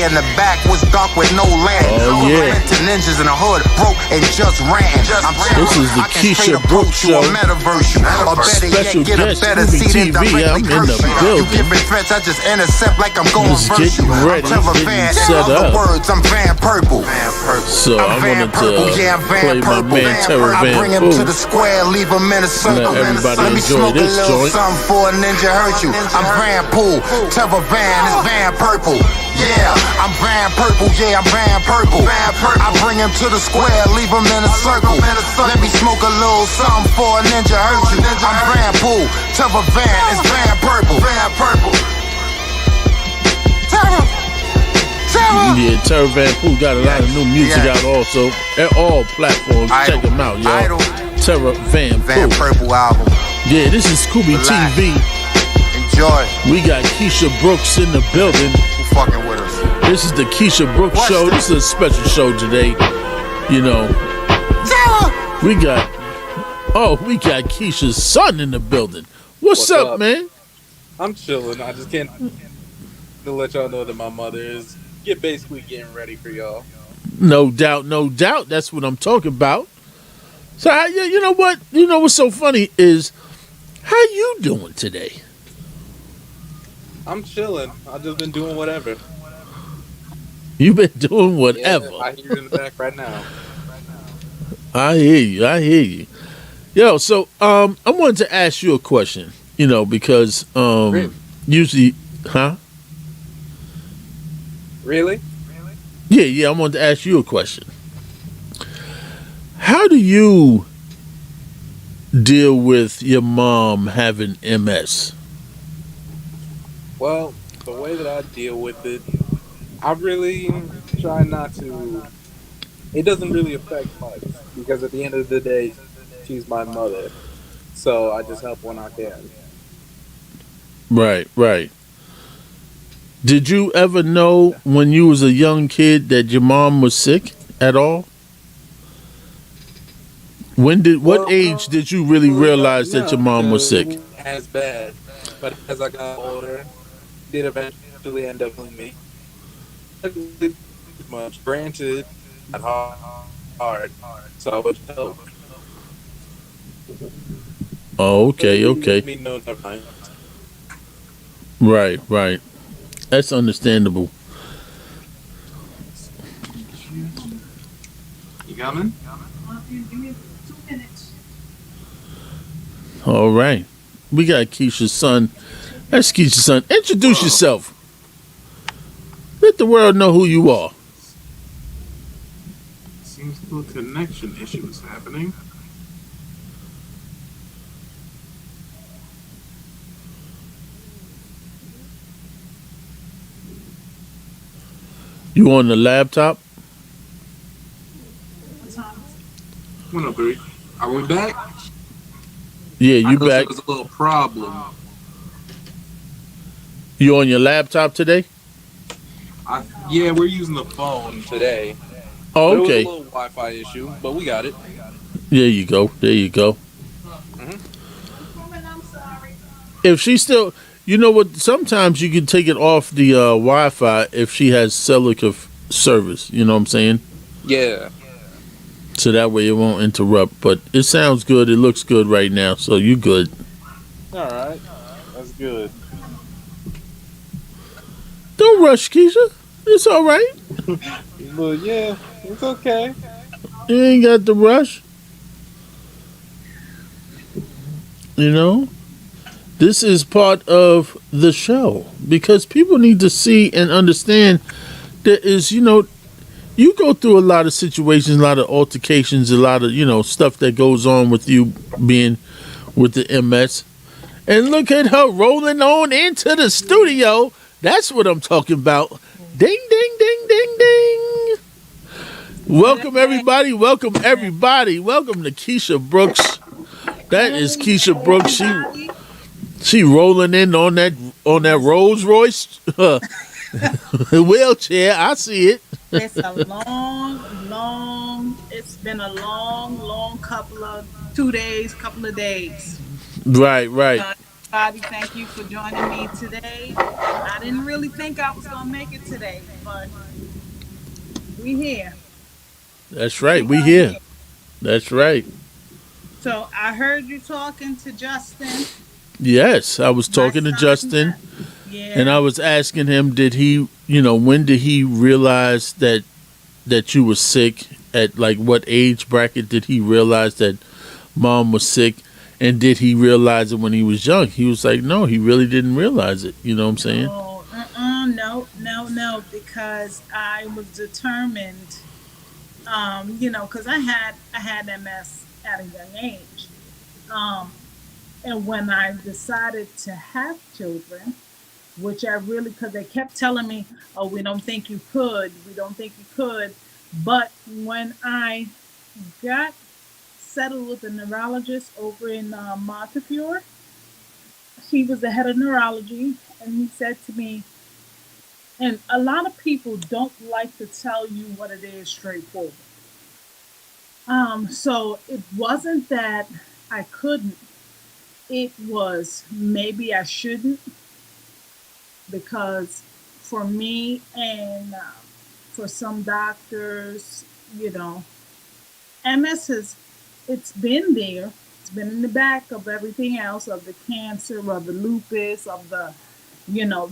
way in the back was dark with no lamp. Oh yeah. To ninjas in the hood, broke and just ran. This is the Kisha Brooks show. Special guest, CoobieTV. I'm in the building. Threats, I just intercept like I'm going Just getting ready, getting set up. I'm Van Purple. So I wanted to play my man Terror Van Bring him to the square, leave him in a circle. Let everybody Let me enjoy smoke this a little joint. something for a ninja hurt you. I'm Van Pool, Terror Van, it's Van Purple. Yeah, I'm Van Purple, yeah, I'm Van Purple. I bring him to the square, leave him in a circle. Let me smoke a little something for a ninja hurt you. I'm Van Pool, Terror Van, it's Van Purple. Van Purple. Terror. Yeah, Terror Van Pooh got a lot of new music out also at all platforms. Check them out, y'all. Terror Van Purple album. Yeah, this is CoobieTV. Enjoy. We got Kisha Brooks in the building. Who fucking with us? This is the Kisha Brooks show. This is a special show today. You know, we got Kisha's son in the building. What's up, man? I'm chilling. I just can't to let y'all know that my mother is basically getting ready for y'all. No doubt, no doubt. That's what I'm talking about. So, you know what? You know what's so funny is, how you doing today? I'm chilling. I've just been doing whatever. You've been doing whatever. Yeah, I hear you in the back right now. I hear you. Yo, so I wanted to ask you a question. You know, because Really? usually, huh? Really? Yeah, I wanted to ask you a question. How do you deal with your mom having MS? Well, the way that I deal with it, I really try not to. It doesn't really affect much because at the end of the day, she's my mother. So I just help when I can. Right. Did you ever know when you was a young kid that your mom was sick at all? What age did you really realize that your mom was sick? As bad, but as I got older, did eventually end up with me. Much granted, not hard, so I would help. Oh, okay. Me know never mind. Right. That's understandable. You coming? Give me 2 minutes. All right. We got Kisha's son. That's Kisha's son. Introduce yourself. Let the world know who you are. Seems a little connection issue is happening. You on the laptop? What up, Bree? Are we back? Yeah, you back. There was a little problem. You on your laptop today? Yeah, we're using the phone today. Oh, okay. There was a little Wi-Fi issue, but we got it. There you go. Mm-hmm. If she still, you know what? Sometimes you can take it off the Wi-Fi if she has cellular service. You know what I'm saying? Yeah. So that way it won't interrupt. But it sounds good. It looks good right now. So you good. All right. That's good. Don't rush, Kisha. It's all right. But yeah, it's okay. You ain't got to rush. You know? This is part of the show because people need to see and understand that is, you know, you go through a lot of situations, a lot of altercations, a lot of, you know, stuff that goes on with you being with the MS. And look at her rolling on into the studio. That's what I'm talking about. Ding, ding, ding, ding, ding. Welcome, everybody. Welcome to Kisha Brooks. That is Kisha Brooks. She rolling in on that Rolls Royce wheelchair. I see it. It's a it's been a long couple of days. Right. everybody. Thank you for joining me today. I didn't really think I was gonna make it today, but we here. That's right. We We got here. here. That's right. So I heard you talking to Justin, Yes, I was my talking to son. Justin, and I Yeah. was asking him, did he, when did he realize that you were sick? At like what age bracket did he realize that mom was sick? And did he realize it when he was young? He was like, no, he really didn't realize it. You know what I'm saying? No. No. No. No. Because I was determined. Because I had MS at a young age. Um, and when I decided to have children, which I really, because they kept telling me, oh, we don't think you could, we don't think you could. But when I got settled with a neurologist over in Montefiore, he was the head of neurology, and he said to me, and a lot of people don't like to tell you what it is straightforward. So it wasn't that I couldn't, it was maybe I shouldn't, because for me and for some doctors, you know, MS is, it's been there. It's been in the back of everything else, of the cancer, of the lupus, of the,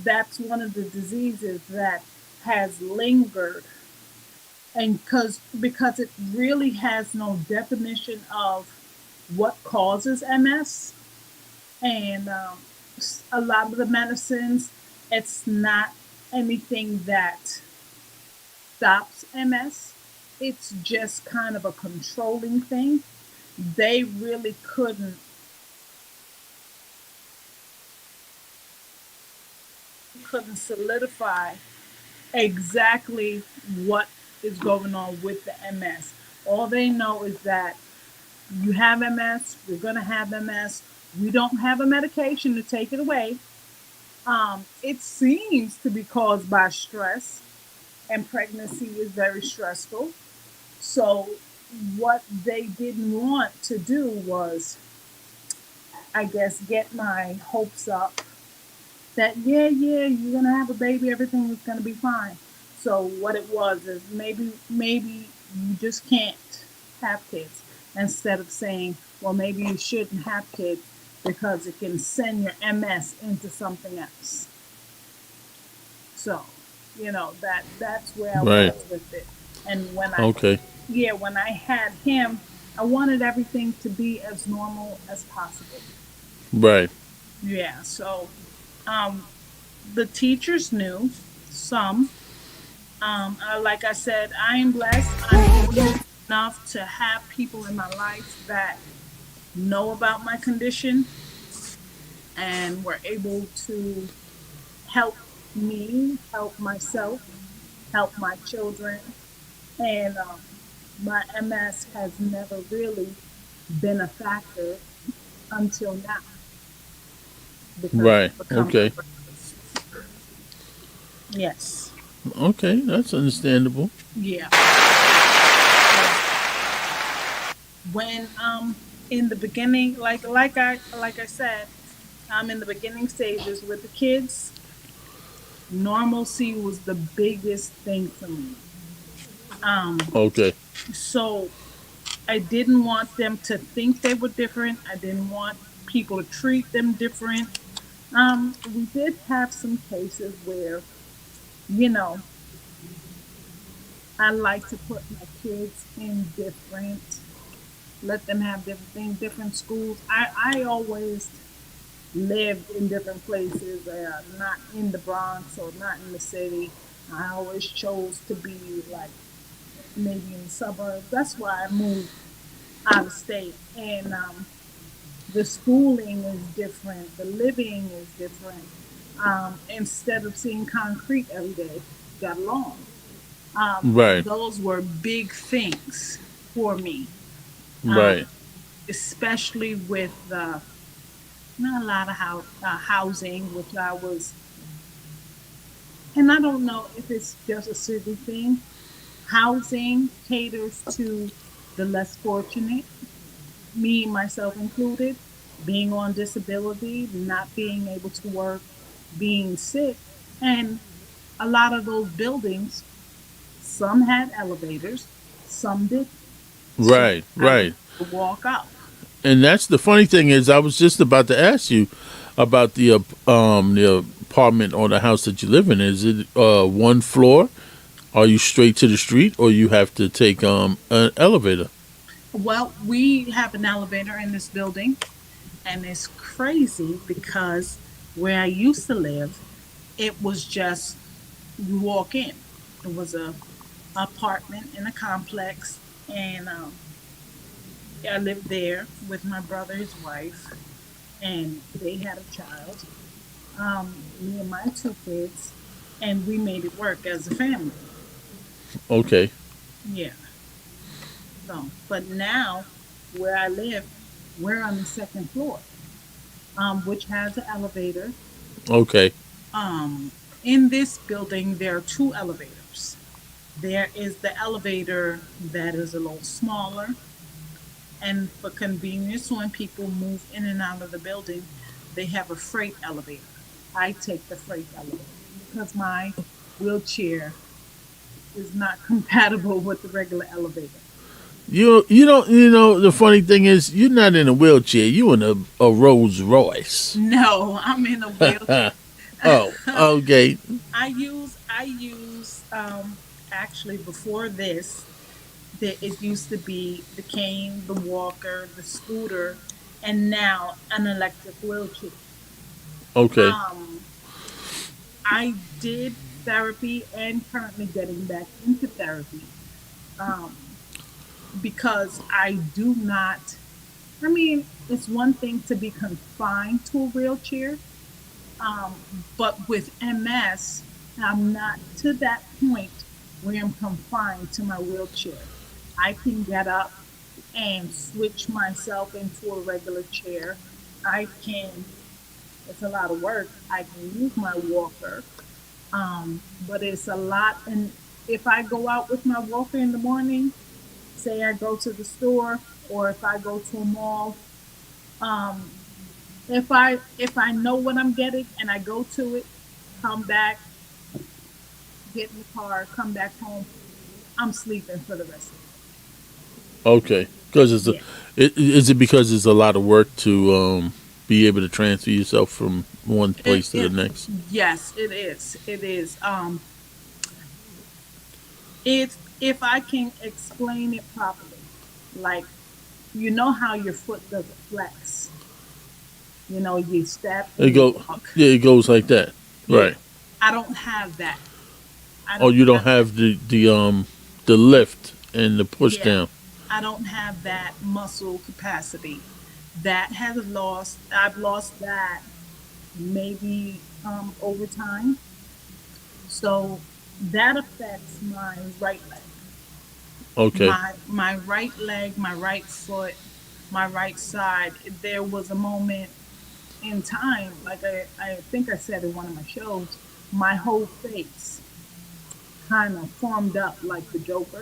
that's one of the diseases that has lingered, and because it really has no definition of what causes MS, and a lot of the medicines, it's not anything that stops MS. It's just kind of a controlling thing. They really couldn't solidify exactly what is going on with the MS. All they know is that you have MS, you're gonna have MS. We don't have a medication to take it away. It seems to be caused by stress, and pregnancy is very stressful. So, what they didn't want to do was, I guess, get my hopes up that, yeah, you're gonna have a baby, everything is gonna be fine. So, what it was is, maybe you just can't have kids, instead of saying, well, maybe you shouldn't have kids because it can send your MS into something else. So, that's where I Right. was with it. And when I Okay. yeah, when I had him, I wanted everything to be as normal as possible. Right. Yeah, so um the teachers knew some. Like I said, I am blessed. I'm fortunate enough to have people in my life that know about my condition and were able to help me, help myself, help my children. And my MS has never really been a factor until now, because Right. it's become Okay. progressive. Yes. Okay. That's understandable. Yeah. When in the beginning, like I said, I'm in the beginning stages with the kids. Normalcy was the biggest thing for me. Okay. So I didn't want them to think they were different. I didn't want people to treat them different. We did have some cases where, you know, I like to put my kids in different, let them have different things, different schools. I always lived in different places, not in the Bronx or not in the city. I always chose to be like maybe in the suburbs. That's why I moved out of state. And the schooling is different, the living is different. Instead of seeing concrete every day, got along. Right. Those were big things for me, Right. especially with not a lot of housing, which I was, and I don't know if it's just a city thing. Housing caters to the less fortunate, me, myself included. being on disability, not being able to work, being sick, and a lot of those buildings, some had elevators, some didn't. So Right, I would right. have to walk up. And that's the funny thing is, I was just about to ask you about the apartment or the house that you live in. Is it one floor? Are you straight to the street, or you have to take an elevator? Well, we have an elevator in this building, and it's crazy because where I used to live, it was just you walk in. It was a apartment in a complex, and I lived there with my brother, his wife, and they had a child. Me and my two kids, and we made it work as a family. Okay, Yeah. So, but now where I live, we're on the second floor, which has an elevator. okay, In this building, there are two elevators. There is the elevator that is a little smaller, and for convenience, when people move in and out of the building, they have a freight elevator. I take the freight elevator because my wheelchair is not compatible with the regular elevator. you don't, the funny thing is, you're not in a wheelchair. You in a Rolls Royce. No, I'm in a wheelchair. Oh, okay, I use actually before this, that it used to be the cane, the walker, the scooter, and now an electric wheelchair. okay. Um, I did therapy and currently getting back into therapy, um, because I do not. I mean, it's one thing to be confined to a wheelchair, but with MS, I'm not to that point where I'm confined to my wheelchair. I can get up and switch myself into a regular chair. I can, it's a lot of work. I can use my walker, but it's a lot. And if I go out with my walker in the morning, say I go to the store or if I go to a mall, um, if I know what I'm getting and I go to it, come back, get in the car, come back home, I'm sleeping for the rest of Okay, because the day. is it because it's a lot of work to be able to transfer yourself from one Yeah. place to the next? Yes, it is. It is. It's if I can explain it properly, like you know how your foot doesn't flex. You know, you step It and you go, walk. yeah, it goes like that, Yeah, right? I don't have that. I Oh, don't you don't have. have the lift and the push Yeah, down. I don't have that muscle capacity. That has lost. I've lost that maybe over time. So that affects my right leg. Okay, My right leg, my right foot, my right side. There was a moment in time, like I think I said in one of my shows, my whole face kind of formed up like the Joker,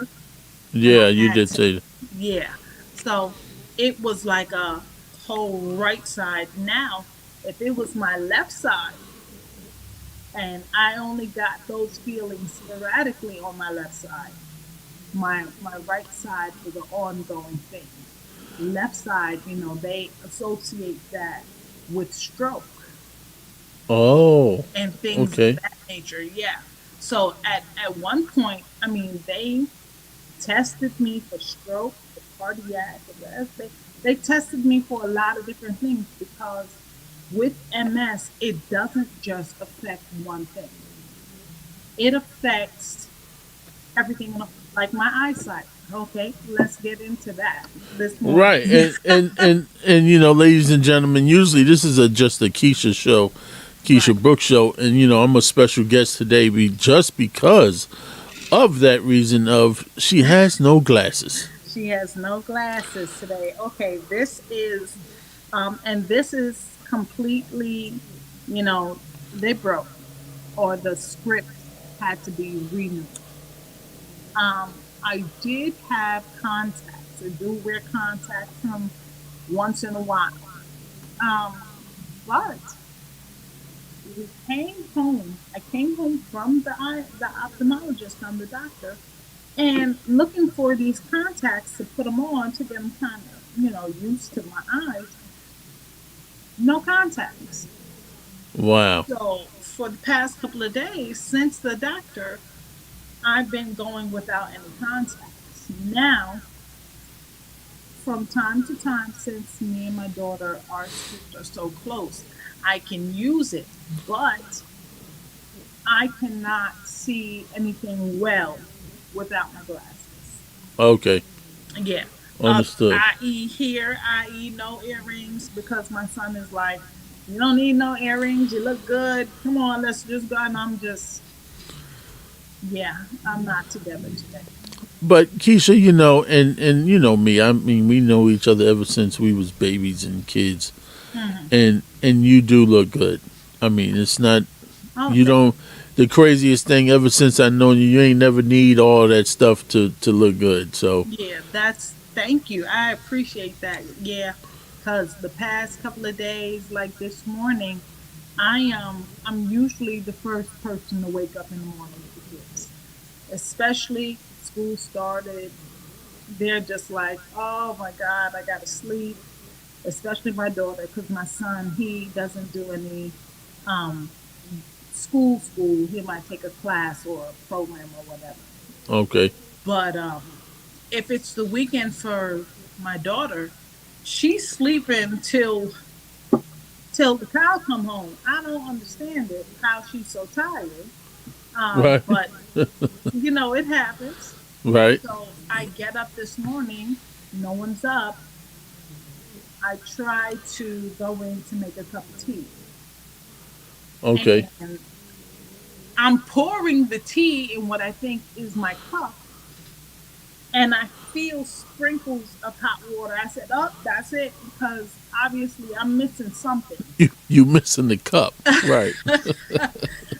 and yeah, I you had did to, say that. yeah. So it was like a whole right side. Now, if it was my left side, and I only got those feelings sporadically on my left side, my right side is an ongoing thing. Left side, they associate that with stroke Oh, and things of okay. that nature. Yeah. So at one point, I mean, they tested me for stroke, for cardiac arrest. They tested me for a lot of different things because with MS, it doesn't just affect one thing. It affects everything, like my eyesight. Okay, let's get into that this morning. Right, and ladies and gentlemen, usually this is just a Keisha show, Right. Keisha Brooks show, and I'm a special guest today, just because of that reason of she has no glasses. She has no glasses today. Okay, and this is completely, they broke or the script had to be renewed. I did have contacts. I do wear contacts from once in a while. Um, but we came home. I came home from the ophthalmologist, from the doctor, and looking for these contacts to put them on to get them kind of, used to my eyes. No contacts. Wow. So for the past couple of days since the doctor, I've been going without any contacts. Now, from time to time, since me and my daughter, our schools are so close, I can use it, but I cannot see anything well without my glasses. Okay. Yeah. Understood. I.e. here, I.e. no earrings, because my son is like, you don't need no earrings. You look good. Come on, let's just go. And I'm just, yeah, I'm not together today. But Keisha, and you know me. I mean, we know each other ever since we was babies and kids, Hmm. and you do look good. I mean, it's not Oh, you don't. The craziest thing ever since I known you, you ain't never need all that stuff to look good. So yeah, thank you. I appreciate that. Yeah, because the past couple of days, like this morning, I'm usually the first person to wake up in the morning with the kids, especially school started. They're just like, oh my God, I gotta sleep. Especially my daughter, because my son, he doesn't do any um, school. He might take a class or a program or whatever. okay, But if it's the weekend for my daughter, she's sleeping till the cow come home. I don't understand it how she's so tired. right, But it happens. right, So I get up this morning, no one's up. I try to go in to make a cup of tea. okay, And I'm pouring the tea in what I think is my cup, and I feel sprinkles of hot water. I said, "Oh, that's it," because obviously I'm missing something. you missing the cup, right,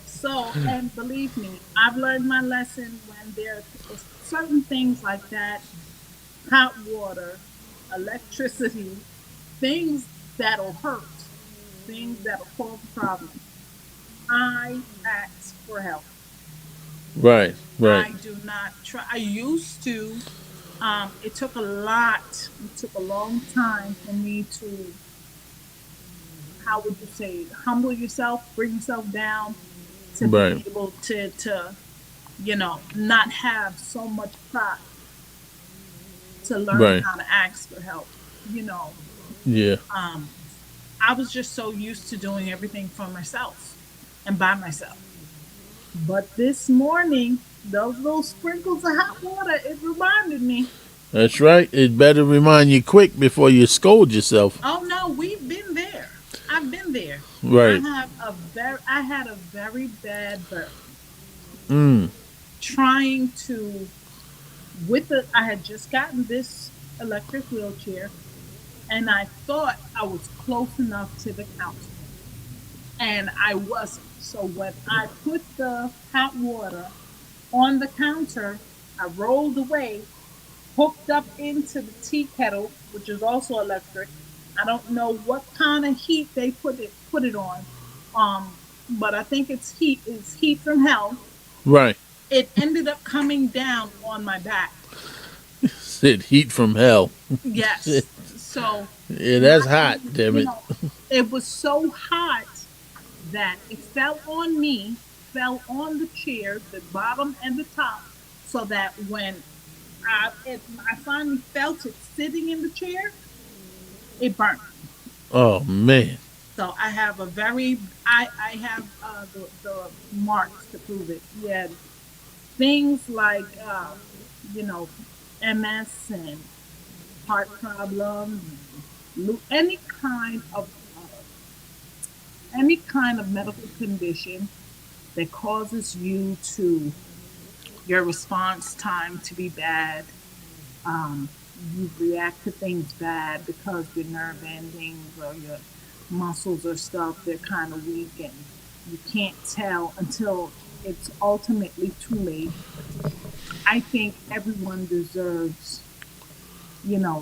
So, and believe me, I've learned my lesson when there are certain things like that, hot water, electricity, things that'll hurt, things that'll cause a problem. I ask for help. right, right, I do not try. I used to. It took a lot. It took a long time for me to, how would you say, humble yourself, bring yourself down, to right, be able to not have so much pride, to learn right, how to ask for help. You know, yeah, um, I was just so used to doing everything for myself and by myself. But this morning, those little sprinkles of hot water, it reminded me. that's right. It better remind you quick before you scold yourself. Oh no, we've been there. I've been there. Right, I had a very bad birth. mm, Trying to I had just gotten this electric wheelchair, and I thought I was close enough to the counter, and I wasn't. So when I put the hot water on the counter, I rolled away, hooked up into the tea kettle, which is also electric. I don't know what kind of heat they put it on, but I think it's heat from hell. right. It ended up coming down on my back. Said heat from hell. Yes. So Yeah, that's not hot. only, Damn it. it was so hot that it fell on me, fell on the chair, the bottom and the top, so that when I finally felt it sitting in the chair, it burnt. Oh man. So I have the marks to prove it. Yeah, things like you know MS and heart problems, any kind of medical condition that causes your response time to be bad. Um, you react to things bad because your nerve endings or your muscles or stuff, they're kind of weak, and you can't tell until it's ultimately too late. I think everyone deserves,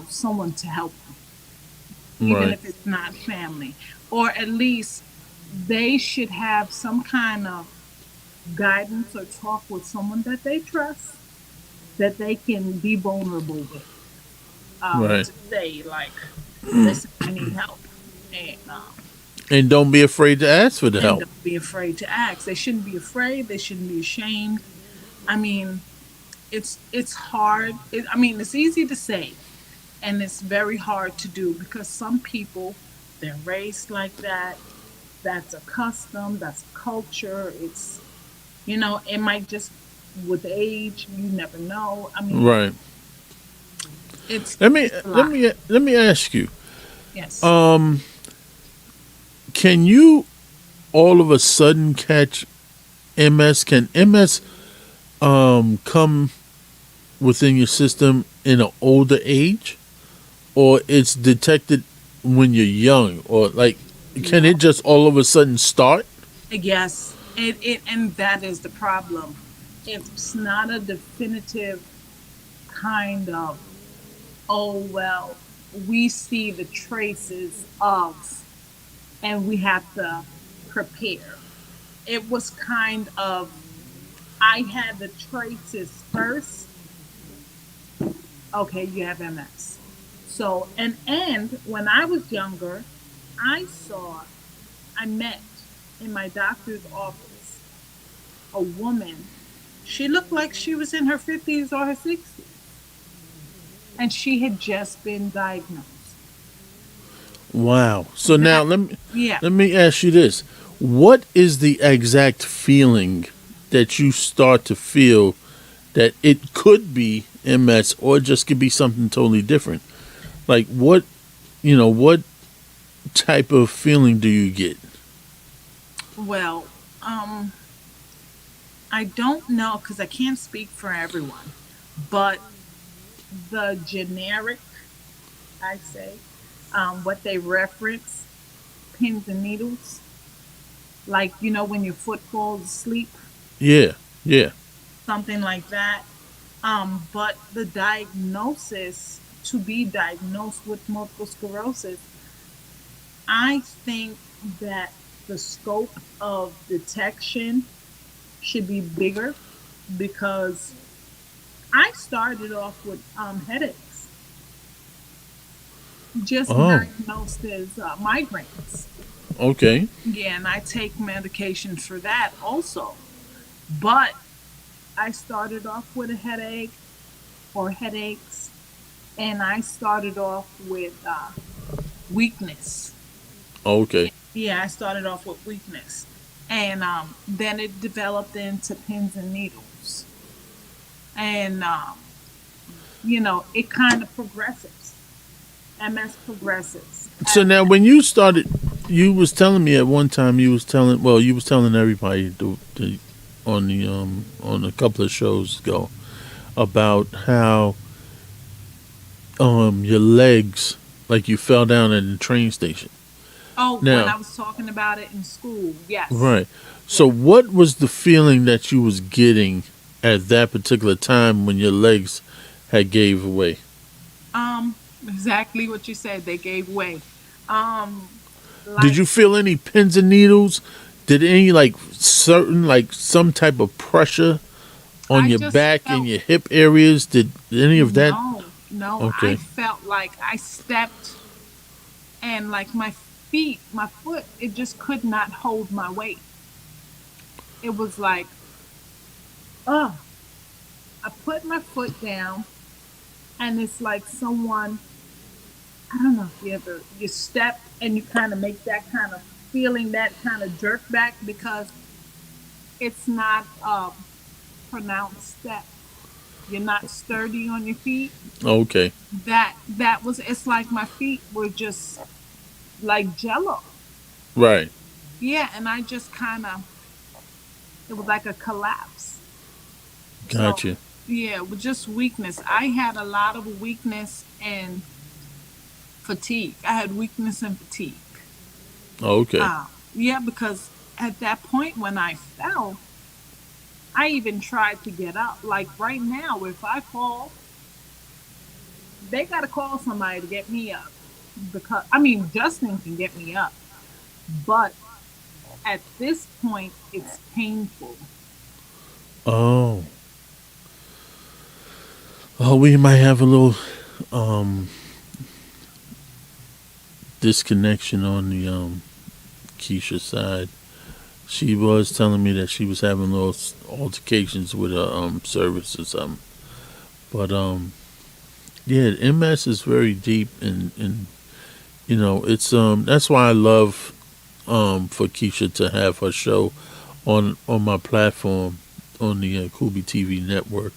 someone to help them. even Right. if it's not family. Or at least they should have some kind of guidance or talk with someone that they trust that they can be vulnerable with, Right. to say like, listen, I need help. And don't be afraid to ask for the And help. don't be afraid to ask. They shouldn't be afraid. They shouldn't be ashamed. I mean, it's hard. I mean, it's easy to say, and it's very hard to do because some people they're raised like that. That's a custom. That's a culture. It's it might just with age you never know. I mean, Right. it's Let me it's a let lot. me let me ask you. Yes. Can you all of a sudden catch MS? Can MS come within your system in an older age, or it's detected when you're young, or like can No. it just all of a sudden start? Yes. It and that is the problem. It's not a definitive kind of, oh well, we see the traces of and we have to prepare. It was kind of, I had the traces first. Okay, you have MS. So, and when I was younger, I saw, I met in my doctor's office a woman. She looked like she was in her 50s or her 60s, and she had just been diagnosed. Wow. So now That, let me yeah. let me ask you this: what is the exact feeling that you start to feel that it could be MS or it just could be something totally different? Like what type of feeling do you get? Well, I don't know because I can't speak for everyone, but the generic, I say, what they reference, pins and needles, like when your foot falls asleep, Yeah, yeah. something like that. But the diagnosis to be diagnosed with multiple sclerosis, I think that the scope of detection should be bigger because I started off with headaches, just Oh, diagnosed as migraines. okay. Yeah, and I take medication for that also. But I started off with a headache or headaches, and I started off with weakness. Okay. Yeah, I started off with weakness. And then it developed into pins and needles. And, it kind of progresses. MS progresses. So now when you started, you was telling me at one time you was telling everybody on a couple of shows ago about how your legs, like you fell down at the train station. Oh, when Now, I was talking about it in school, yes. right. So Yeah. what was the feeling that you was getting at that particular time when your legs had gave away? Exactly what you said. They gave way. Um, Did like you feel any pins and needles? Did any like certain like some type of pressure on I your just back and felt, your hip areas? Did any of that? no, no. I Okay. felt like I stepped and like my feet, my foot, it just could not hold my weight. It was like, oh, I put my foot down and it's like someone, I don't know if you ever, you step and you kind of make that kind of feeling, that kind of jerk back because it's not a pronounced step. You're not sturdy on your feet. Okay. That was, it's like my feet were just like jello. Right. Yeah, and I just kind of, it was like a collapse. So Gotcha. yeah, with just weakness. I had a lot of weakness and fatigue. I had weakness and fatigue. Okay. Yeah, because at that point when I fell, I even tried to get up. Like right now, if I fall, they got to call somebody to get me up. because I mean Justin can get me up, but at this point it's painful. Oh, oh, we might have a little um disconnection on the Keisha side. She was telling me that she was having little altercations with her service or something. But yeah, MS is very deep, and it's that's why I love for Keisha to have her show on my platform on the CoobieTV network,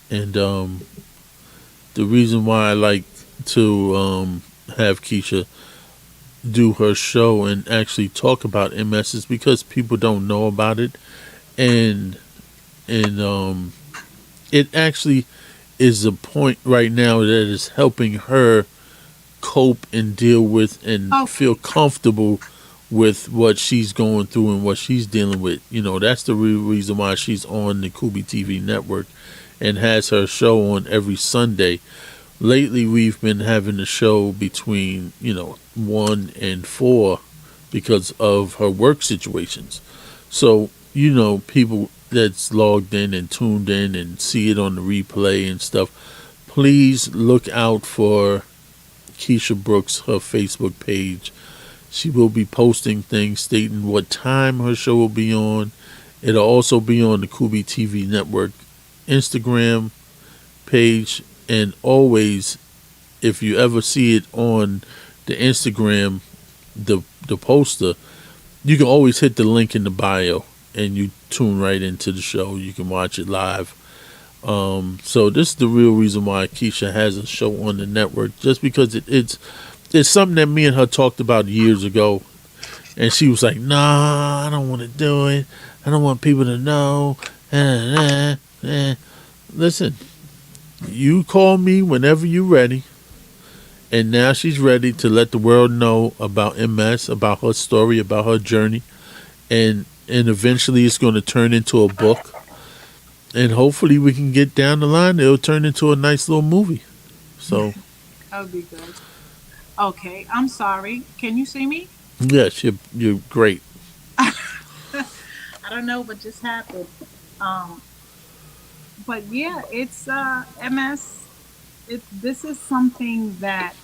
and the reason why I like to have Keisha do her show and actually talk about MS is because people don't know about it, and and it actually is a point right now that is helping her cope and deal with and Okay. feel comfortable with what she's going through and what she's dealing with. That's the real reason why she's on the Kubi TV network and has her show on every Sunday. Lately, we've been having the show between 1 and 4 because of her work situations. So people that's logged in and tuned in and see it on the replay and stuff. Please look out for Kisha Brooks, her Facebook page. She will be posting things stating what time her show will be on. It'll also be on the Kubi TV network Instagram page, and always, if you ever see it on the Instagram, the poster, you can always hit the link in the bio and you tune right into the show. You can watch it live. So this is the real reason why Keisha has a show on the network, just because it's something that me and her talked about years ago, and she was like, "Nah, I don't want to do it. I don't want people to know." Listen, you call me whenever you're ready, and now she's ready to let the world know about MS, about her story, about her journey, and eventually it's going to turn into a book, and hopefully we can get down the line. It'll turn into a nice little movie. So That would be good. Okay, I'm sorry. Can you see me? yes, you're great. I don't know what just happened. Um, but yeah, it's MS. This is something that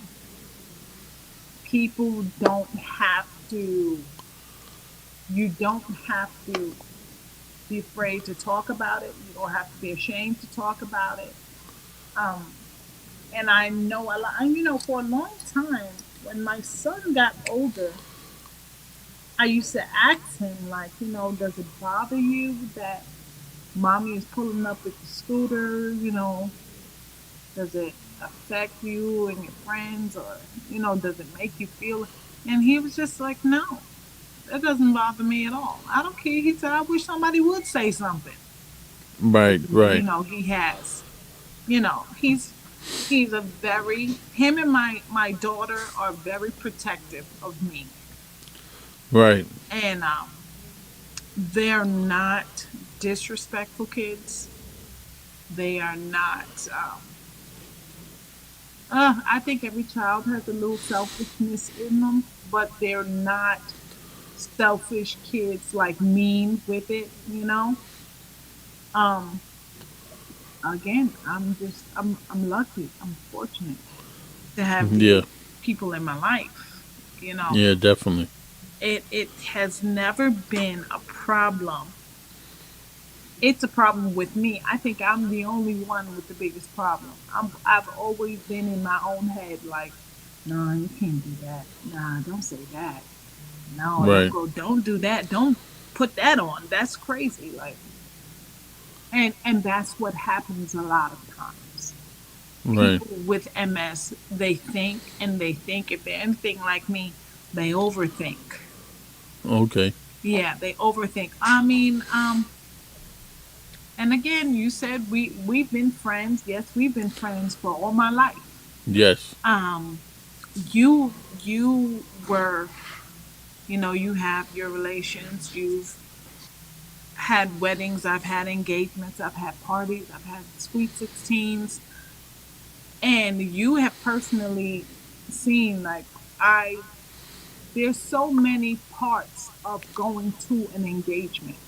people don't have to. You don't have to be afraid to talk about it. You don't have to be ashamed to talk about it. Um, and I know a lot. And, for a long time, when my son got older, I used to ask him, like, does it bother you that mommy is pulling up with the scooter? Does it affect you and your friends, or does it make you feel? And he was just like, no, that doesn't bother me at all. I don't care. He said, I wish somebody would say something. Right, right, He has. He's a very him and my daughter are very protective of me, right. and they're not disrespectful kids. They are not. I think every child has a little selfishness in them, but they're not selfish kids, like mean with it. Um, Again, I'm lucky. I'm fortunate to have these Yeah, people in my life. You know, yeah, definitely. it has never been a problem. It's a problem with me. I think I'm the only one with the biggest problem. I've always been in my own head, like, no, you can't do that. Nah, don't say that. No, Right, don't do that. Don't put that on. That's crazy. Like, and that's what happens a lot of times. right. People with MS, they think and they think, if they're anything like me, they overthink. Okay. Yeah, they overthink. I mean, and again, you said we've been friends. Yes, we've been friends for all my life. Yes. Um, you were, you have your relations. You've had weddings. I've had engagements. I've had parties. I've had sweet 16s. And you have personally seen, like, I there's so many parts of going to an engagement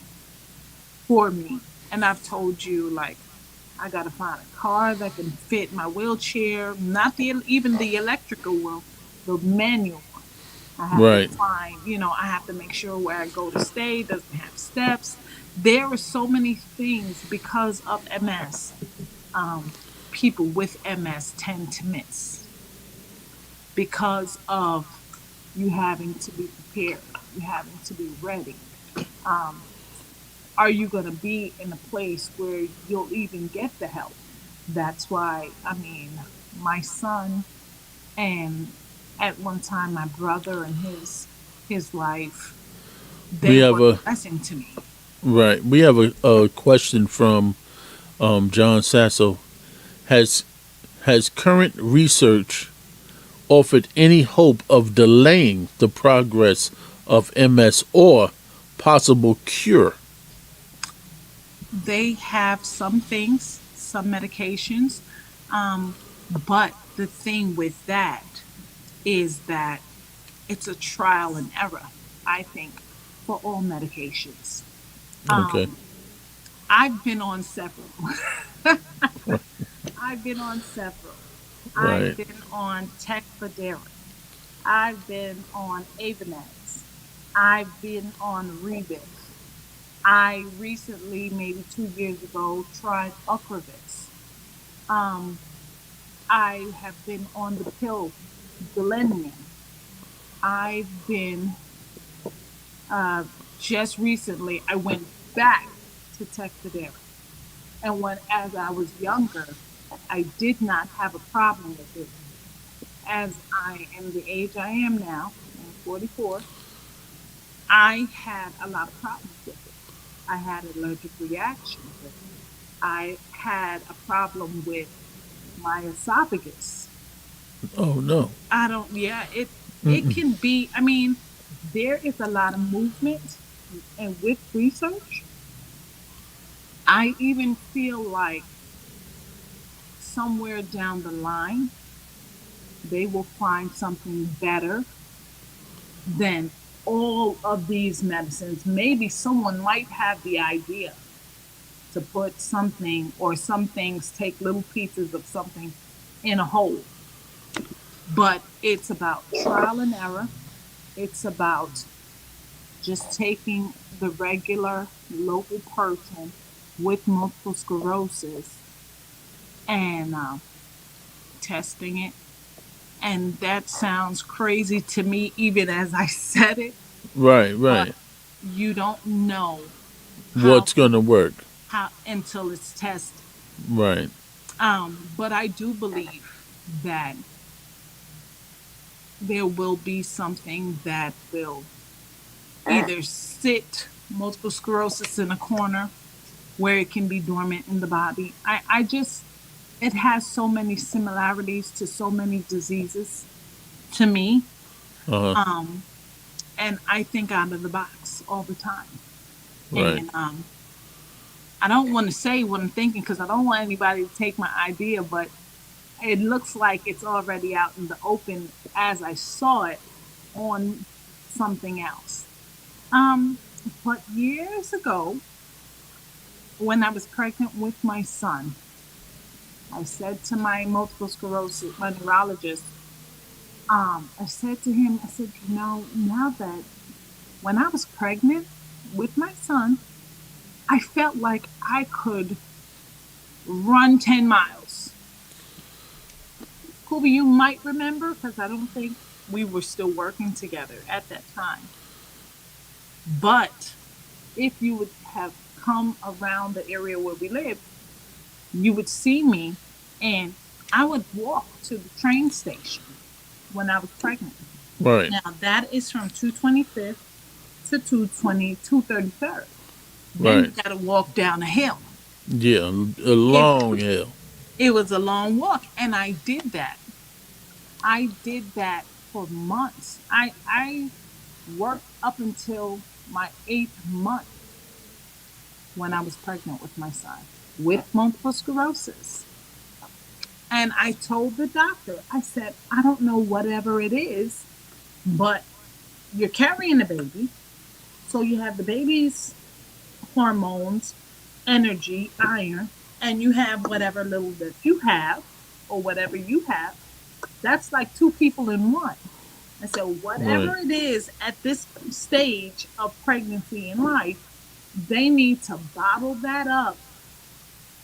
for me. And I've told you, like, I gotta find a car that can fit my wheelchair, not the even the electrical one, the manual one. I have to Right. find, I have to make sure where I go to stay doesn't have steps. There are so many things because of MS. People with MS tend to miss because of you having to be prepared, you having to be ready. Um, are you going to be in a place where you'll even get the help? That's why, I mean, my son and at one time my brother and his wife, We they have were a a blessing to me. right. We have a question from John Sasso. Has current research offered any hope of delaying the progress of MS or possible cure? They have some things, some medications, but the thing with that is that it's a trial and error, I think, for all medications. Okay. Um, I've been on several. I've been on several. I've Right. been on Tecfidera. I've been on Avonex. I've been on Rebif. I recently, maybe 2 years ago, tried Ocrevus. Um, I have been on the pill Galenium. I've been uh, just recently. I went back to Tecfidera, and when as I was younger, I did not have a problem with it. As I am the age I am now, I'm 44, I had a lot of problems with it. I had allergic reactions with it. I had a problem with my esophagus. Oh no. I don't, yeah, it can be, I mean, there is a lot of movement and with research, I even feel like somewhere down the line, they will find something better than all of these medicines. Maybe someone might have the idea to put something or some things take little pieces of something in a whole. But it's about trial and error. It's about just taking the regular local person with multiple sclerosis and testing it. And that sounds crazy to me, even as I said it, Right. but Right. you don't know how What's gonna work? how until it's tested. Right. But I do believe that there will be something that will either sit multiple sclerosis in a corner where it can be dormant in the body. I just, it has so many similarities to so many diseases to me. Uh huh. Um, and I think out of the box all the time. Right. And I don't want to say what I'm thinking because I don't want anybody to take my idea, but it looks like it's already out in the open as I saw it on something else. Um, but years ago, when I was pregnant with my son, I said to my multiple sclerosis, my neurologist, I said to him, I said, now that when I was pregnant with my son, I felt like I could run 10 miles. Kobe, you might remember because I don't think we were still working together at that time. But if you would have come around the area where we lived, you would see me and I would walk to the train station when I was pregnant. Right. Now that is from 225th to 233rd. Then you Right. got to walk down a hill. Yeah. A It long hill. it was a long walk, and I did that. I did that for months. I worked up until my 8th month when I was pregnant with my son with multiple sclerosis. And I told the doctor, I said, I don't know whatever it is, but you're carrying a baby. So you have the baby's hormones, energy, iron, and you have whatever little that you have or whatever you have. That's like two people in one. And so, Right. whatever it is at this stage of pregnancy and life, they need to bottle that up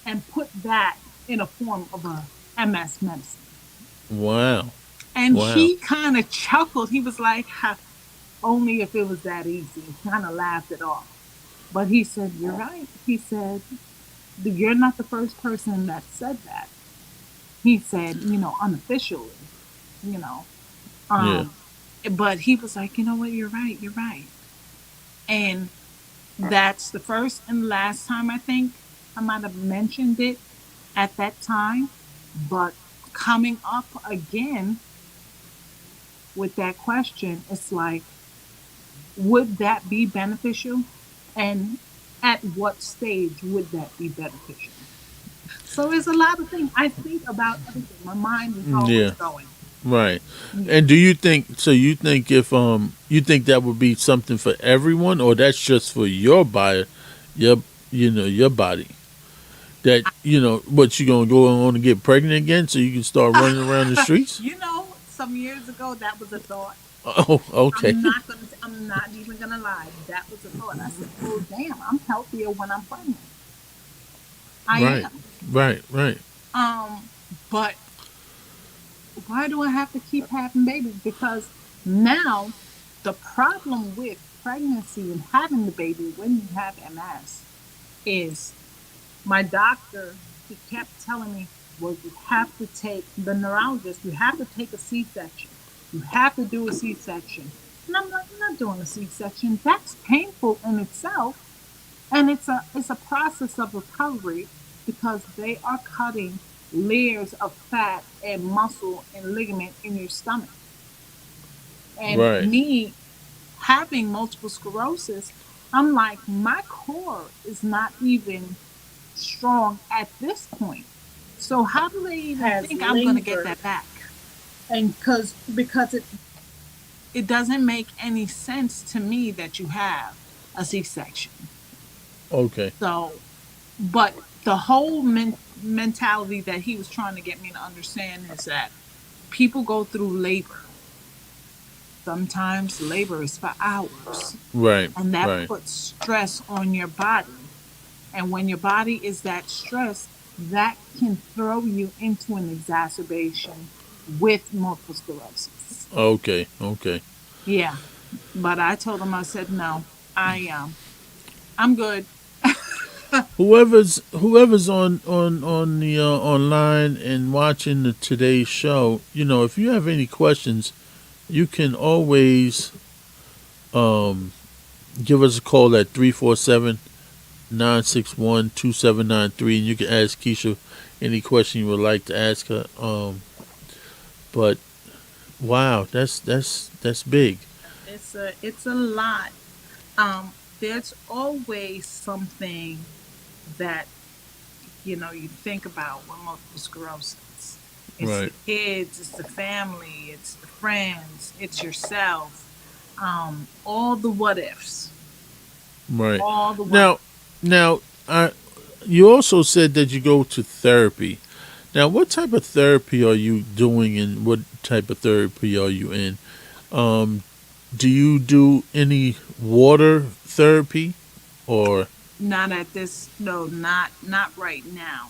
and put that in a form of a MS medicine. Wow. And Wow. he kind of chuckled. He was like, ha, only if it was that easy. He kind of laughed it off. But he said, you're right. He said, you're not the first person that said that. He said, unofficially, you know. Yeah. Um, but he was like, you know what, you're right, you're right. And that's the first and last time I think I might have mentioned it at that time. But coming up again with that question, it's like, would that be beneficial? And at what stage would that be beneficial? So there's a lot of things. I think about everything. My mind is always Yeah. going. Right. Yeah. And do you think so you think if you think that would be something for everyone or that's just for your body, your your body? That what you gonna go on and get pregnant again so you can start running around the streets? Some years ago that was a thought. Oh, okay. I'm not even gonna lie. That was a thought. I said, "Oh damn, I'm healthier when I'm pregnant. I Right. am." Right. Right. Um, but why do I have to keep having babies? Because now the problem with pregnancy and having the baby when you have MS is my doctor, he kept telling me, well, you have to take the neurologist, you have to take a C-section. You have to do a C-section. And I'm not doing a C-section. That's painful in itself. And it's a process of recovery because they are cutting layers of fat and muscle and ligament in your stomach. And Right. me having multiple sclerosis, I'm like, my core is not even strong at this point. So how do they even Has think I'm going to get lingered, that back? and because it doesn't make any sense to me that you have a C-section. Okay. So, but the whole mentality that he was trying to get me to understand is that people go through labor. Sometimes labor is for hours, Right. and that Right. puts stress on your body. And when your body is that stressed, that can throw you into an exacerbation with multiple sclerosis. Okay. Okay. Yeah. But I told him, I said, no, I'm good. Whoever's on the online and watching the today's show, if you have any questions, you can always um give us a call at 347-961-2793 and you can ask Keisha any question you would like to ask her. But wow, that's big. It's a lot. There's always something that you think about with multiple sclerosis. It's the Right. kids, it's the family, it's the friends, it's yourself. All the what ifs, Right. all the what. Now, I you also said that you go to therapy. Now, what type of therapy are you doing, and what type of therapy are you in? Um, do you do any water therapy, or Not at this. No, not right now.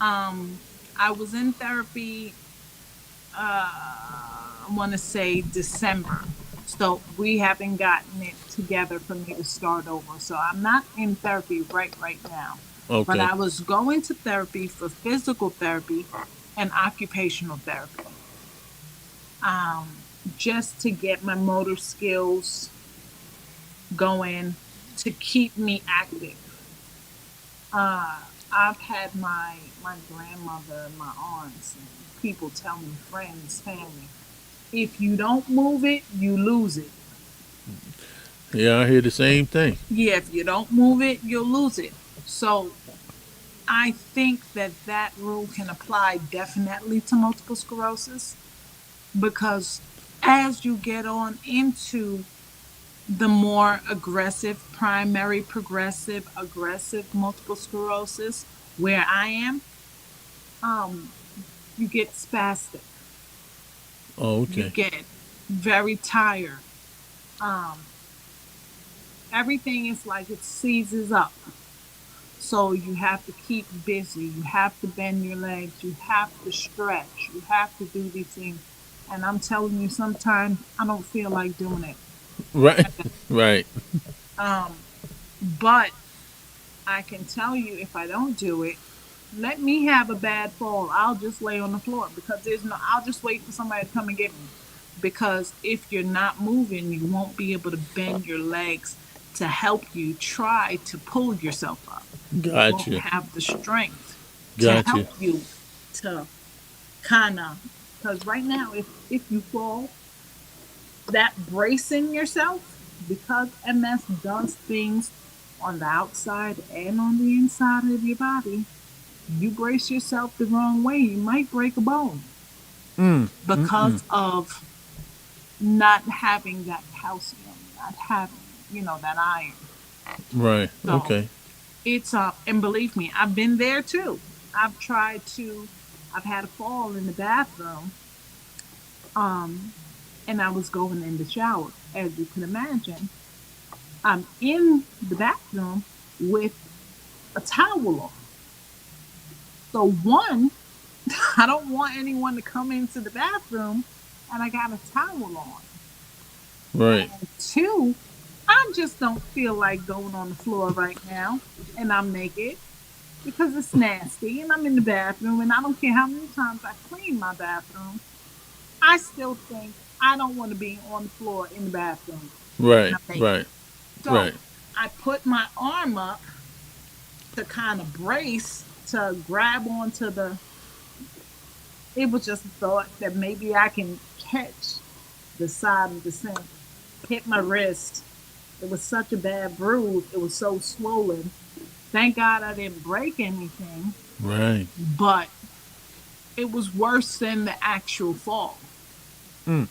Um, I was in therapy. I want to say December. So we haven't gotten it together for me to start over. So I'm not in therapy right now. But okay, I was going to therapy for physical therapy and occupational therapy. Um, just to get my motor skills going, to keep me active. I've had my grandmother in my arms, and people tell me, friends, family, if you don't move it, you lose it. yeah, I hear the same thing. Yeah, if you don't move it, you'll lose it. So I think that that rule can apply definitely to multiple sclerosis because as you get on into the more aggressive, primary progressive, aggressive multiple sclerosis, where I am, um, you get spastic. Oh, You okay. get very tired. Um, Everything is like it seizes up. So you have to keep busy. You have to bend your legs. You have to stretch. You have to do these things. And I'm telling you, sometimes I don't feel like doing it. Right. Right. Um, but I can tell you if I don't do it, let me have a bad fall. I'll just lay on the floor because I'll just wait for somebody to come and get me. Because if you're not moving, you won't be able to bend your legs to help you try to pull yourself up. You Got won't you. have the strength to Got help you. you to kind of, because right now, if you fall, that bracing yourself, because MS does things on the outside and on the inside of your body, you brace yourself the wrong way, you might break a bone Mm. Mm-mm. because of not having that calcium, not having, that iron. Right. So Okay. it's and believe me, I've been there too. I've tried to I've had a fall in the bathroom, um, and I was going in the shower. As you can imagine, I'm in the bathroom with a towel on. So one, I don't want anyone to come into the bathroom and I got a towel on. Right. And two, I just don't feel like going on the floor right now and I'm naked because it's nasty and I'm in the bathroom and I don't care how many times I clean my bathroom. I still think I don't want to be on the floor in the bathroom and Right. I'm naked. Right. So Right. I put my arm up to kind of brace to grab onto the. It was just a thought that maybe I can catch the side of the sink, hit my wrist. It was such a bad bruise. It was so swollen. Thank God I didn't break anything, Right. but it was worse than the actual fall. Mm.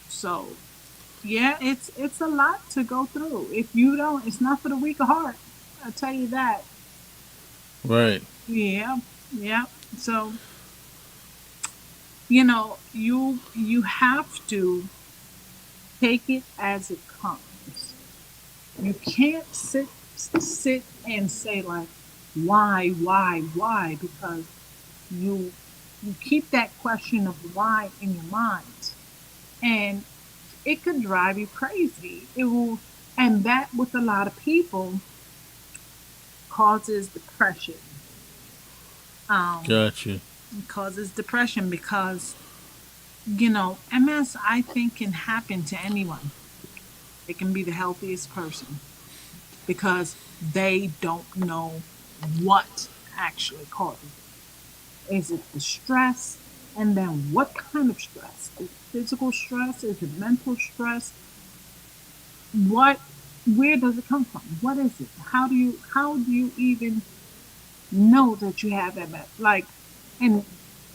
So yeah, it's a lot to go through. If you don't, it's not for the weak of heart. I'll tell you that. Right. Yeah, yeah. So you have to take it as it comes. You can't sit and say like, why? Because you you keep that question of why in your mind, and it could drive you crazy. It will, and that with a lot of people causes depression. Um, Got you. it causes depression because MS I think can happen to anyone. It can be the healthiest person because they don't know what actually causes it. Is it the stress? And then what kind of stress? Is it physical stress? Is it mental stress? What where does it come from? What is it? How do you even know that you have MS? Like, and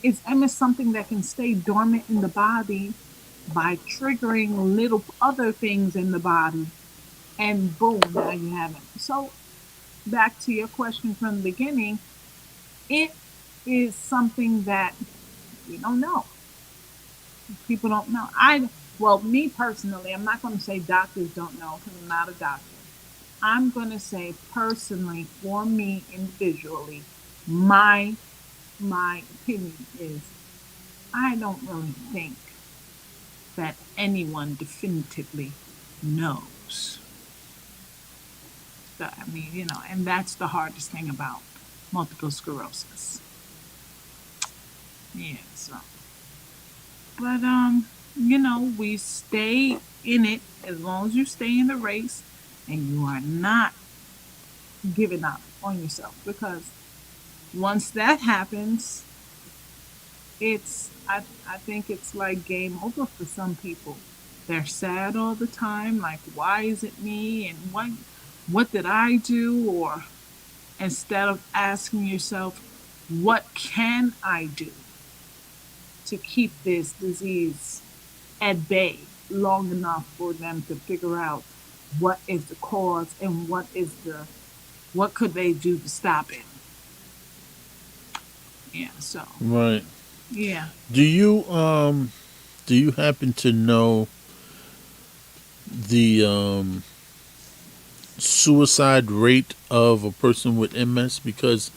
is MS something that can stay dormant in the body by triggering little other things in the body and boom, now you have it. So back to your question from the beginning, it is something that we don't know. People don't know. Well, me personally, I'm not going to say doctors don't know because I'm not a doctor. I'm going to say personally, for me individually, my my opinion is I don't really think that anyone definitively knows. So, I mean, and that's the hardest thing about multiple sclerosis. Yeah, so but we stay in it as long as you stay in the race and you are not giving up on yourself because once that happens, I think it's like game over for some people. They're sad all the time, like why is it me and what did I do or instead of asking yourself, what can I do to keep this disease at bay long enough for them to figure out what is the cause and what could they do to stop it. Yeah, so Right. yeah. Do you happen to know the suicide rate of a person with MS because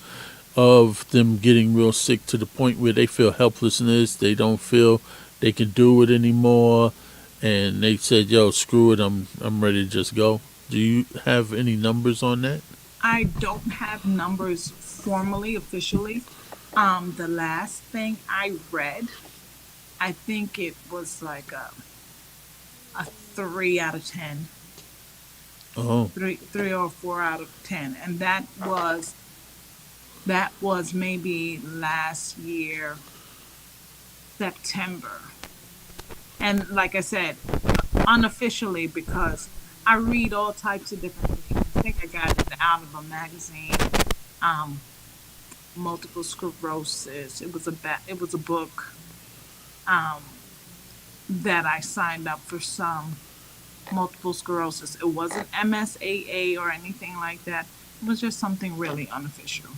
of them getting real sick to the point where they feel helplessness, they don't feel they can do it anymore, and they said, "Yo, screw it, I'm ready to just go." Do you have any numbers on that? I don't have numbers formally, officially. The last thing I read, I think it was like a 3 out of 10, Oh, three or 4 out of 10, and that was maybe last year September. And like I said, unofficially, because I read all types of different things. I think I got it out of a magazine. Um, Multiple sclerosis. It was a book um, that I signed up for some multiple sclerosis. It wasn't MSAA or anything like that. It was just something really unofficial.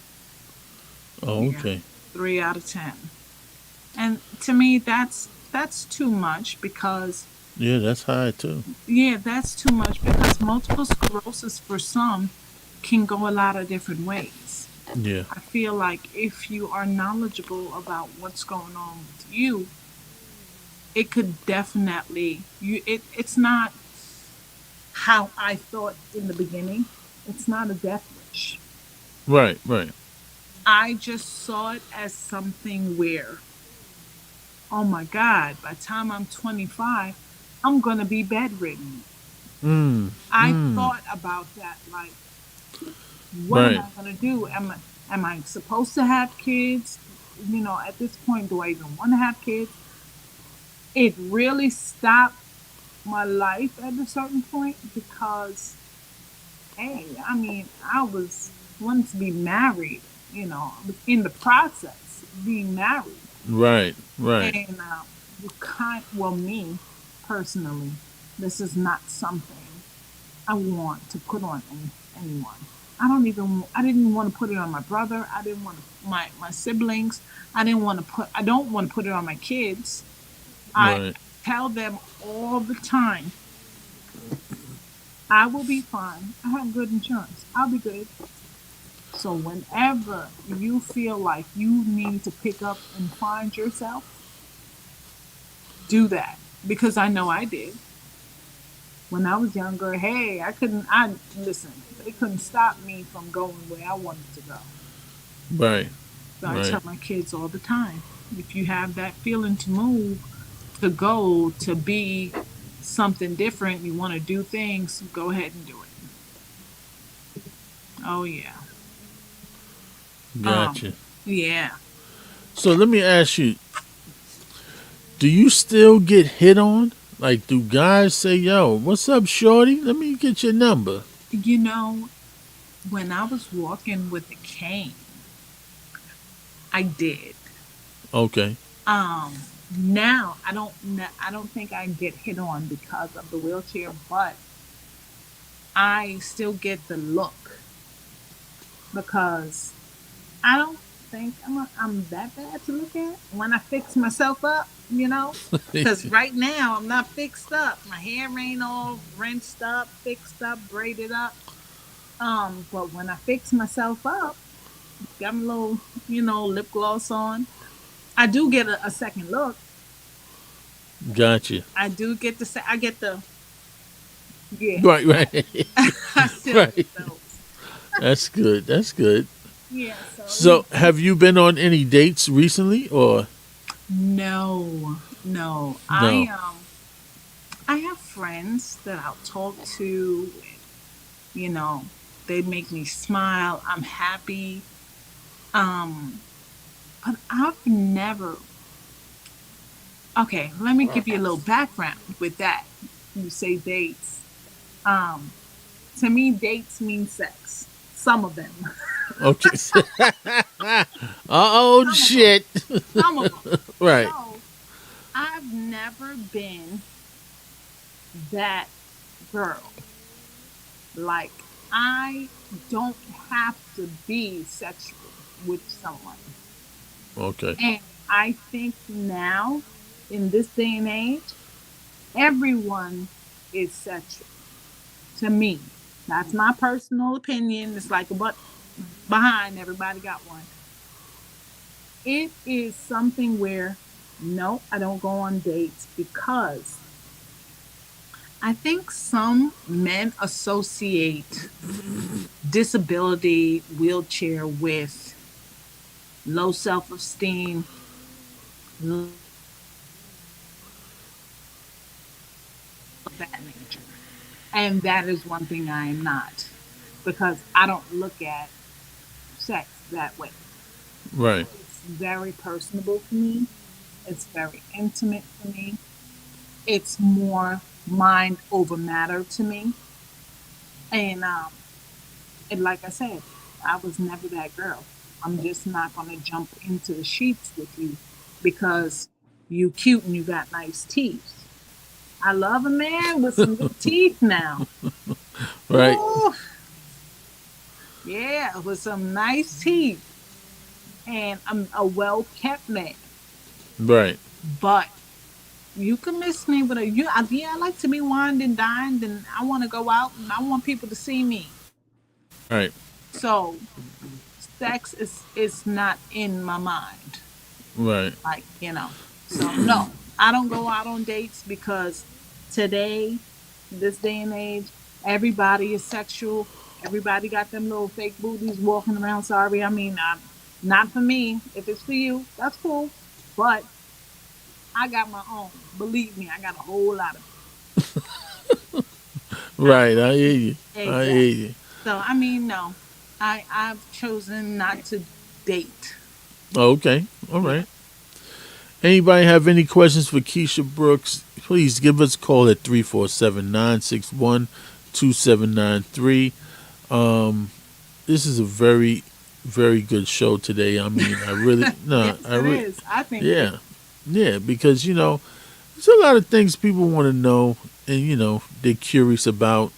oh, Yeah, okay. 3 out of 10. And to me, that's too much because Yeah, that's high too. yeah, that's too much because multiple sclerosis for some can go a lot of different ways. Yeah, I feel like if you are knowledgeable about what's going on with you, it could definitely it's not how I thought in the beginning. It's not a death wish. right, right. I just saw it as something where, oh my God, by the time I'm 25, I'm going to be bedridden. Mm, I mm, thought about that. Like, what am right, I going to do? Am I supposed to have kids? At this point, do I even want to have kids? It really stopped my life at a certain point because, hey, I mean, I was wanting to be married. I was in the process of being married. right, right, And me personally, this is not something I want to put on anyone. I didn't want to put it on my brother. I didn't want my siblings. I don't want to put it on my kids. I right. tell them all the time, I will be fine. I have good insurance. I'll be good. So whenever you feel like you need to pick up and find yourself, do that because I know I did when I was younger. Hey, I listen. They couldn't stop me from going where I wanted to go. Right, So I right, tell my kids all the time, if you have that feeling to move, to go, to be something different, you want to do things, go ahead and do it. Oh yeah. Um, gotcha. yeah. So let me ask you: do you still get hit on? Like, do guys say, "Yo, what's up, shorty? Let me get your number." You know, when I was walking with a cane, I did. Okay, Now I don't think I get hit on because of the wheelchair, but I still get the look because I don't think I'm that bad to look at when I fix myself up, Because right now I'm not fixed up. My hair ain't all rinsed up, fixed up, braided up. But when I fix myself up, got my little, lip gloss on, I do get a second look. gotcha. I do get I get the, yeah, Right, right, I still right. get those. That's good. That's good. Yeah, so, So, have you been on any dates recently, or no, no. no? I have friends that I'll talk to, you know, they make me smile. I'm happy. Um, but I've never. Okay, let me give you a little background with that. You say dates. Um, to me, dates mean sex. Some of them. Okay. Oh Some of them. shit. Some of them. Right. So I've never been that girl. Like, I don't have to be sexual with someone. Okay. And I think now, in this day and age, everyone is sexual to me. That's my personal opinion. It's like a butt behind, everybody got one. It is something where, no, I don't go on dates because I think some men associate disability, wheelchair with low self esteem, of that nature. And that is one thing I am not because I don't look at sex that way. Right. It's very personable for me, it's very intimate for me, it's more mind over matter to me. And and like I said, I was never that girl. I'm just not gonna jump into the sheets with you because you cute and you got nice teeth. I love a man with some good teeth now. Right. Ooh, yeah, with some nice teeth. And I'm a well kept man. Right. But you can miss me with a you yeah, I like to be wined and dined and I wanna go out and I want people to see me. Right. So sex is not in my mind. Right. Like, So no, I don't go out on dates because today, this day and age, everybody is sexual. Everybody got them little fake booties walking around. Sorry, I mean, not for me. If it's for you, that's cool. But I got my own. Believe me, I got a whole lot of Right. I hear you. I hear exactly. you. So I mean, no, I've chosen not to date. Okay. All Yeah. right. Anybody have any questions for Keisha Brooks? Please give us a call at 347-961-2793. This is a very, very good show today. I mean, I really, no, Yes, it is. I think it is. yeah, yeah, because there's a lot of things people want to know, and they're curious about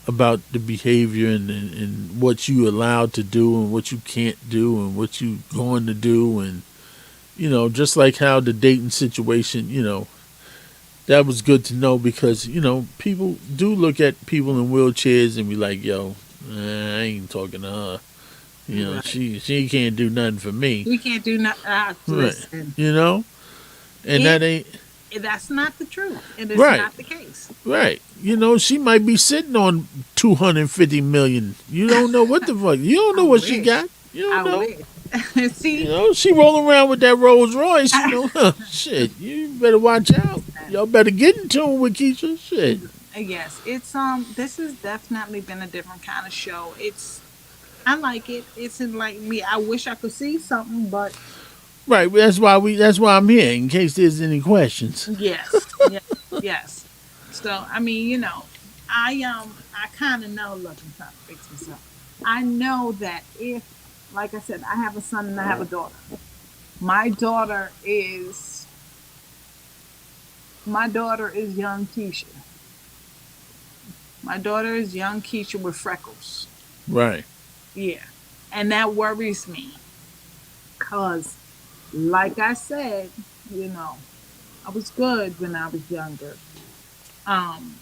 the behavior and what you allowed to do and what you can't do and what you going to do, and just like how the dating situation, that was good to know because people do look at people in wheelchairs and be like, yo, I ain't talking to her. Right. She can't do nothing for me. We can't do nothing. Right. Listen, And that it ain't that's not the truth. It is right. not the case. Right. She might be sitting on 250 million. You don't know what the fuck. You don't I know what she wish. got. You don't I know. wish. See, She rolling around with that Rolls Royce, shit. You better watch out. Y'all better get in tune with Keisha. Shit. yes, it's this has definitely been a different kind of show. I like it. It's like me. I wish I could see something, but Right. That's why I'm here, in case there's any questions. yes, yes, yes. So I mean, I kind of know. Look, I'm trying to fix this up. I know that if, like I said, I have a son and I have a daughter. My daughter is my daughter is young Keisha. My daughter is young Keisha with freckles. Right. Yeah, and that worries me, cause, like I said, I was good when I was younger. Um,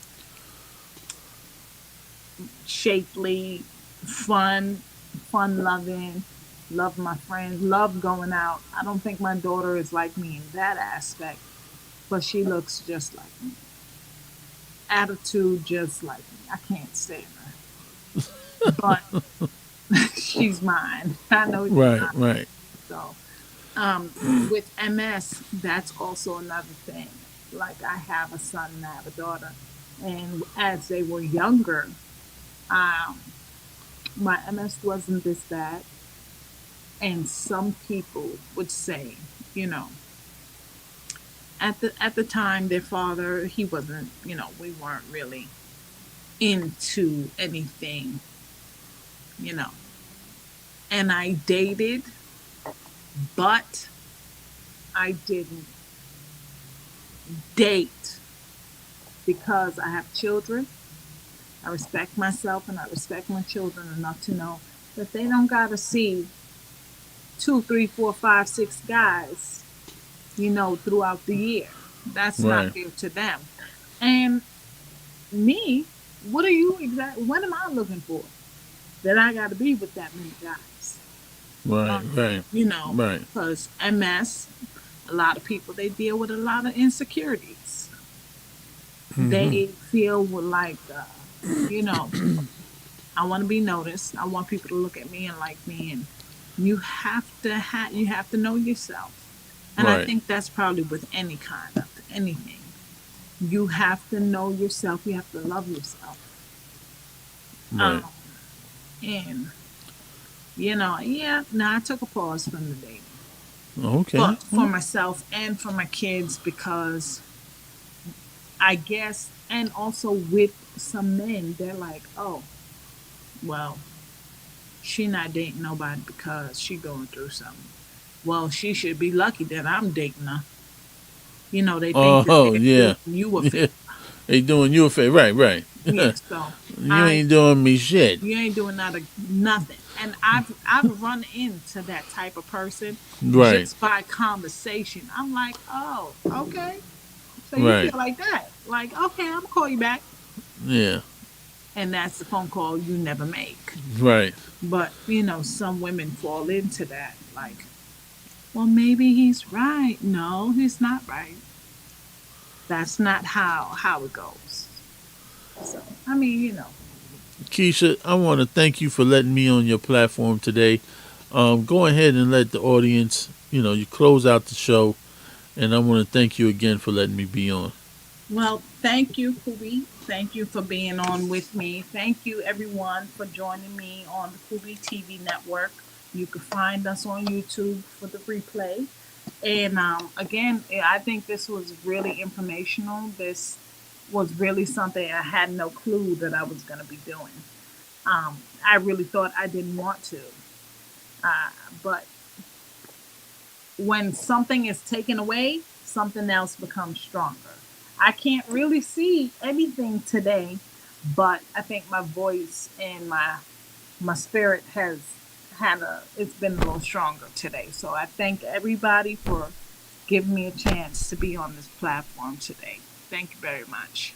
Shapely, fun, fun loving, love my friends, love going out. I don't think my daughter is like me in that aspect, but she looks just like me. Attitude just like me. I can't stand her, but she's mine. I know she's Right. mine. Right. So, with MS, that's also another thing. Like I have a son and I have a daughter, and as they were younger, um, my MS wasn't this bad. And some people would say, you know, at the time, their father, he wasn't, we weren't really into anything, you know. and I dated, but I didn't date because I have children. I respect myself and I respect my children enough to know that they don't gotta see two, three, four, five, six guys, throughout the year. That's not Right. fair to them. And me, what are you exactly? What am I looking for? That I got to be with that many guys. Right. Um, Right. Right. because MS, a lot of people they deal with a lot of insecurities. Mm-hmm. They feel like, you know, I want to be noticed. I want people to look at me and like me, and you have to know yourself. And I Right. think that's probably with any kind of anything. You have to know yourself. You have to love yourself. Right. Um, and yeah. Now I took a pause from the dating, Okay. but for myself and for my kids because I guess, and also with some men, they're like, oh, well, she not dating nobody because she going through something. Well, she should be lucky that I'm dating her. They think that Oh they're yeah. doing you a favor. Yeah. They doing you a favor. Right. Right. Yeah, so You I ain't doing me shit. you ain't doing nothing. And I've run into that type of person Right. just by conversation. I'm like, oh, okay. So you Right. feel like that. Like, okay, I'm gonna call you back. Yeah. And that's the phone call you never make. Right. But, some women fall into that. Like, well, maybe he's right. No, he's not right. That's not how it goes. So, I mean, Keisha, I want to thank you for letting me on your platform today. Go ahead and let the audience, you close out the show, and I want to thank you again for letting me be on. well, thank you, Kubi. Thank you for being on with me. Thank you, everyone, for joining me on the CoobieTV network. You can find us on YouTube for the replay. And again, I think this was really informational. This was really something I had no clue that I was going to be doing. I really thought I didn't want to. But when something is taken away, something else becomes stronger. I can't really see anything today, but I think my voice and my spirit has it's been a little stronger today. So I thank everybody for giving me a chance to be on this platform today. Thank you very much.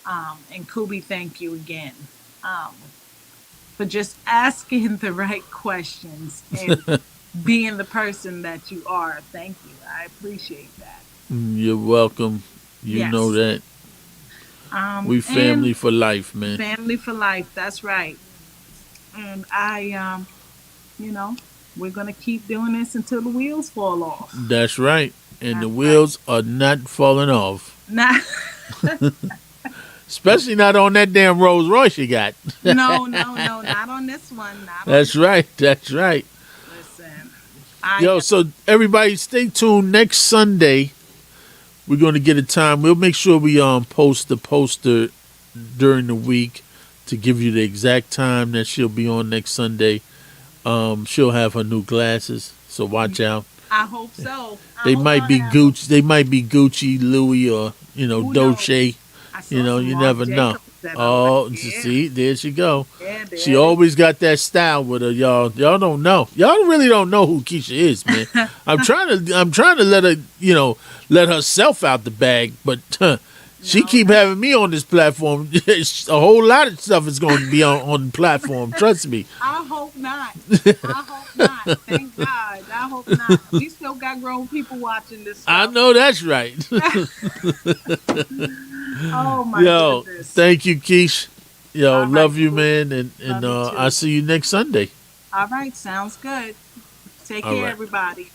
And Kubi, thank you again um, for just asking the right questions and being the person that you are. Thank you. I appreciate that. You're welcome. You know Yes. that. We family And for life, man. family for life. That's right. And you know, we're gonna keep doing this until the wheels fall off. That's right. And the That's right. wheels are not falling off. Not, Especially not on that damn Rolls Royce you got. no, not on this one. Not on That's right. That's right. Listen, Yo, so everybody stay tuned. Next Sunday, we're going to get a time. We'll make sure we post the poster during the week to give you the exact time that she'll be on next Sunday. She'll have her new glasses, so watch out. I hope so. They might be Gucci. They might be Gucci, Louis, or Who knows? Dolce. I saw You some never Marc know. Jacobs that I Oh, like. Yeah, see, there she go. yeah, She there. always got that style with her, y'all. Y'all don't know. Y'all really don't know who Keisha is, man. I'm trying to let her, let herself out the bag, but she No, keep no. having me on this platform. A whole lot of stuff is going to be on the platform. Trust me. I hope not. I hope not. Thank God. I hope not. We still got grown people watching this I stuff. know that's right. Oh my Yo, goodness. thank you, Keish. Yo, All right, love you, cool. man, and Love you too. I'll see you next Sunday. All right, sounds good. Take All care, right. everybody.